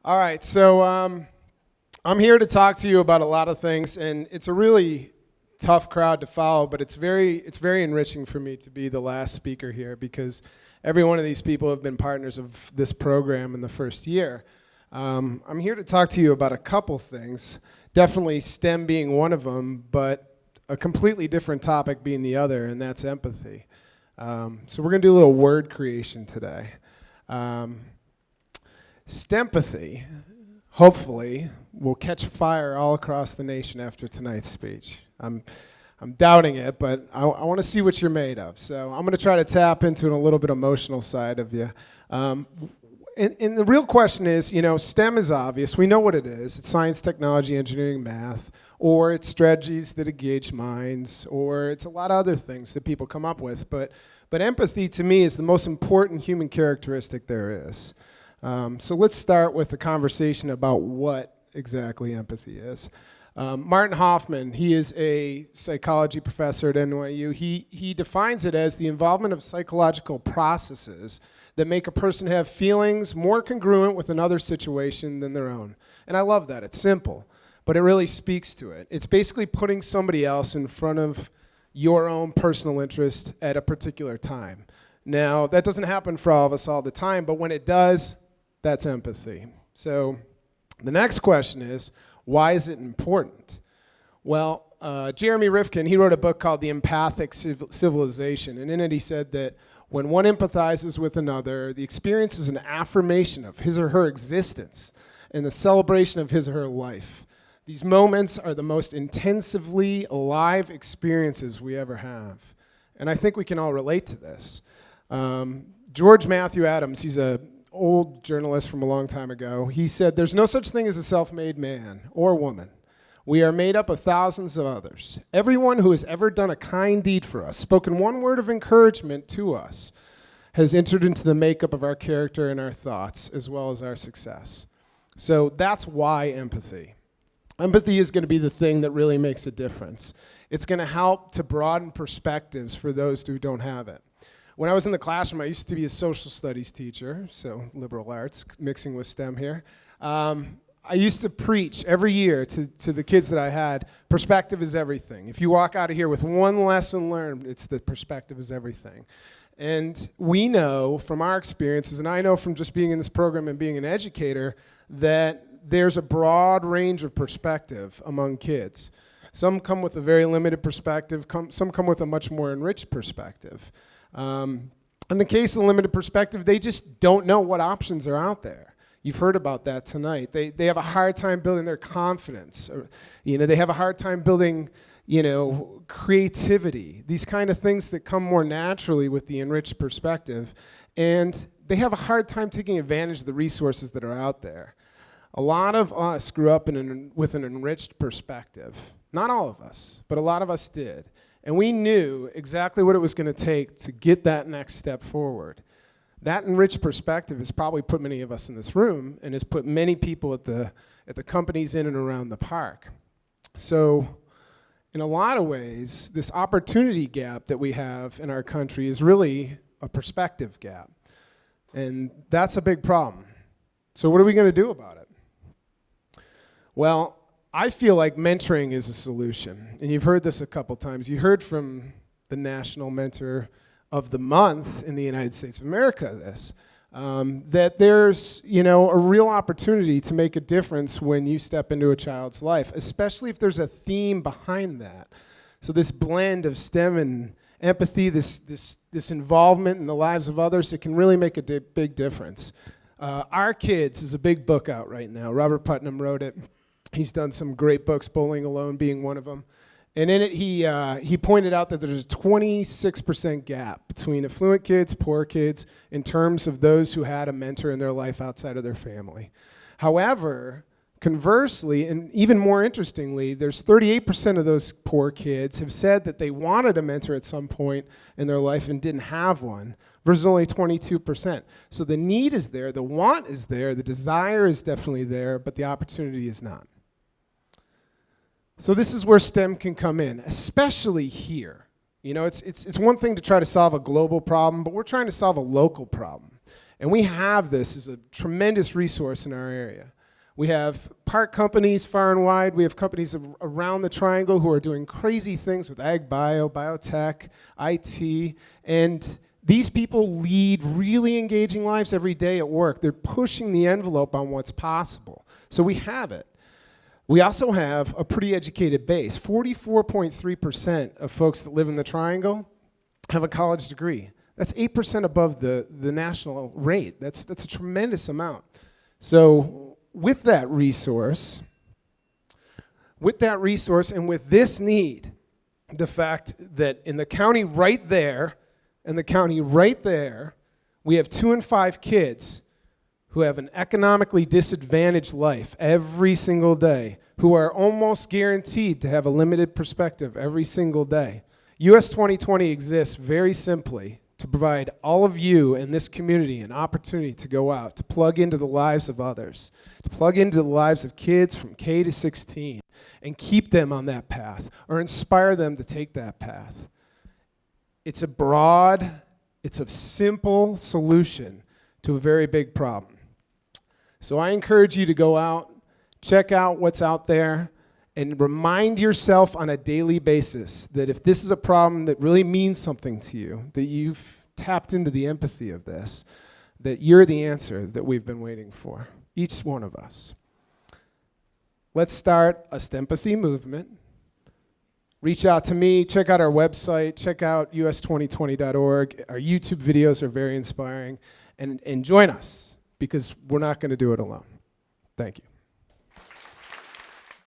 All right, so I'm here to talk to you about a lot of things, and it's a really tough crowd to follow, but it's very enriching for me to be the last speaker here because every one of these people have been partners of this program in the first year. I'm here to talk to you about a couple things, definitely STEM being one of them, but a completely different topic being the other, and that's empathy. So we're going to do a little word creation today. STEMpathy, hopefully, will catch fire all across the nation after tonight's speech. I'm doubting it, but I want to see what you're made of. So I'm going to try to tap into a little bit emotional side of you. And the real question is, STEM is obvious. We know what it is. It's science, technology, engineering, math, or it's strategies that engage minds, or it's a lot of other things that people come up with. But empathy, to me, is the most important human characteristic there is. So let's start with a conversation about what exactly empathy is. Martin Hoffman, he is a psychology professor at NYU. He defines it as the involvement of psychological processes that make a person have feelings more congruent with another situation than their own. And I love that. It's simple, but it really speaks to it. It's basically putting somebody else in front of your own personal interest at a particular time. Now, that doesn't happen for all of us all the time, but when it does, that's empathy. So the next question is, why is it important? Well, Jeremy Rifkin, he wrote a book called The Empathic Civilization, and in it he said that when one empathizes with another, the experience is an affirmation of his or her existence and the celebration of his or her life. These moments are the most intensively alive experiences we ever have. And I think we can all relate to this. George Matthew Adams, he's an old journalist from a long time ago, he said, "There's no such thing as a self-made man or woman. We are made up of thousands of others. Everyone who has ever done a kind deed for us, spoken one word of encouragement to us, has entered into the makeup of our character and our thoughts, as well as our success." So that's why empathy. Empathy is going to be the thing that really makes a difference. It's going to help to broaden perspectives for those who don't have it. When I was in the classroom, I used to be a social studies teacher, so liberal arts, mixing with STEM here. I used to preach every year to the kids that I had, perspective is everything. If you walk out of here with one lesson learned, it's that perspective is everything. And we know from our experiences, and I know from just being in this program and being an educator, that there's a broad range of perspective among kids. Some come with a very limited perspective, some come with a much more enriched perspective. In the case of the limited perspective, they just don't know what options are out there. You've heard about that tonight. They have a hard time building their confidence. They have a hard time building, creativity. These kind of things that come more naturally with the enriched perspective. And they have a hard time taking advantage of the resources that are out there. A lot of us grew up with an enriched perspective. Not all of us, but a lot of us did. And we knew exactly what it was going to take to get that next step forward. That enriched perspective has probably put many of us in this room and has put many people at the companies in and around the park. So in a lot of ways, this opportunity gap that we have in our country is really a perspective gap. And that's a big problem. So what are we going to do about it? Well, I feel like mentoring is a solution, and you've heard this a couple times. You heard from the National Mentor of the Month in the United States of America that there's a real opportunity to make a difference when you step into a child's life, especially if there's a theme behind that. So this blend of STEM and empathy, this involvement in the lives of others, it can really make a big difference. Our Kids is a big book out right now. Robert Putnam wrote it. He's done some great books, Bowling Alone being one of them. And in it, he pointed out that there's a 26% gap between affluent kids, poor kids, in terms of those who had a mentor in their life outside of their family. However, conversely, and even more interestingly, there's 38% of those poor kids have said that they wanted a mentor at some point in their life and didn't have one, versus only 22%. So the need is there, the want is there, the desire is definitely there, but the opportunity is not. So this is where STEM can come in, especially here. It's one thing to try to solve a global problem, but we're trying to solve a local problem. And we have this as a tremendous resource in our area. We have part companies far and wide. We have companies around the triangle who are doing crazy things with ag bio, biotech, IT, and these people lead really engaging lives every day at work. They're pushing the envelope on what's possible. So we have it. We also have a pretty educated base. 44.3% of folks that live in the triangle have a college degree. That's 8% above the national rate. That's a tremendous amount. So with that resource and with this need, the fact that in the county right there, we have 2 in 5 kids who have an economically disadvantaged life every single day, who are almost guaranteed to have a limited perspective every single day. US 2020 exists very simply to provide all of you in this community an opportunity to go out, to plug into the lives of others, to plug into the lives of kids from K to 16 and keep them on that path or inspire them to take that path. It's a simple solution to a very big problem. So I encourage you to go out, check out what's out there, and remind yourself on a daily basis that if this is a problem that really means something to you, that you've tapped into the empathy of this, that you're the answer that we've been waiting for, each one of us. Let's start a STEMpathy movement. Reach out to me, check out our website, check out US2020.org. Our YouTube videos are very inspiring, and join us, because we're not going to do it alone. Thank you.